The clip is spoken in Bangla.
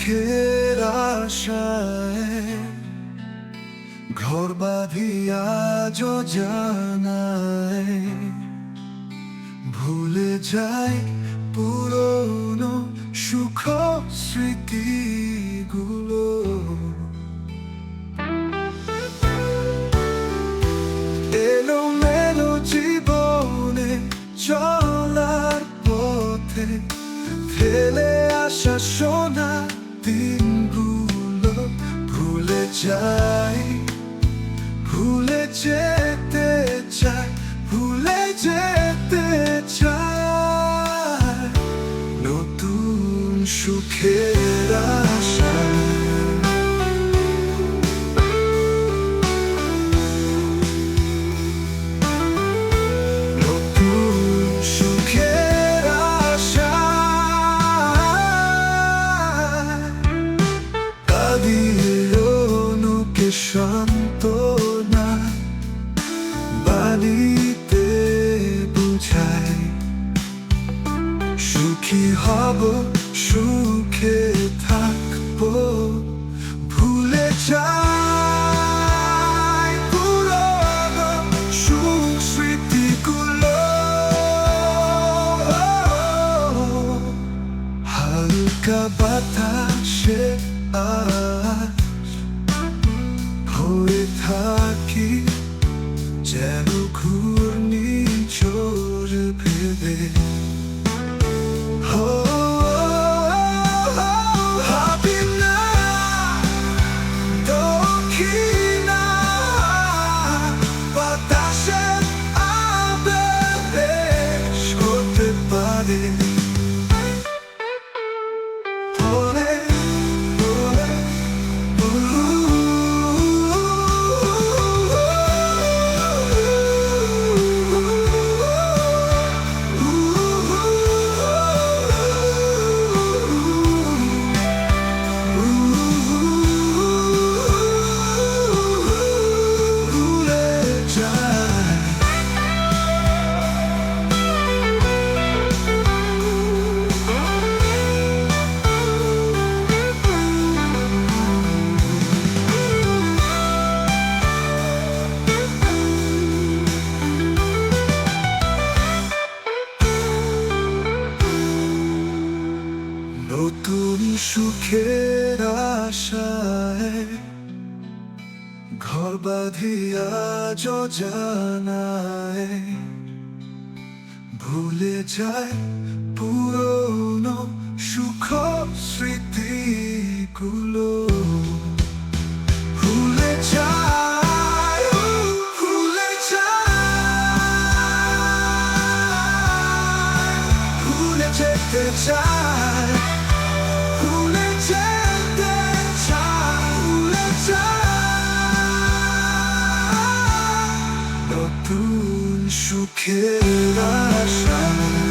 সুখের আশায় ঘর বাঁধিয়া যোজনায় ভুলে যায় পুরনো সুখ স্মৃতিগুলো। এলোমেলো জীবনে চলার পথে ফেলে আসা সোনা দিনগুলো ভুলে যাই, ভুলে যেতে চাই, ভুলে যেতে চাই নতুন সুখের আশায়। সান্ত্বনা বাণীতে বুঝাই, সুখী হব সুখে থাকবো ভুলে যাই পুরনো সুখ স্মৃতিগুলো। হালকা বাতাসে হয়ে থাকি যেন ঘূর্ণিঝড় ভেবে। ভাবি না দক্ষিণা বাতাসের আবেশ হতে পারে। নতুন সুখের আশায় ঘর বাঁধিয়া যোজনায় ভুলে যায় পুরনো সুখ স্মৃতিগুলো। ভুলে যায়, ভুলে যায়, ভুলে যেতে চায়, ভুলে যেতে চাই, ভুলে যাই নতুন সুখের আশায়।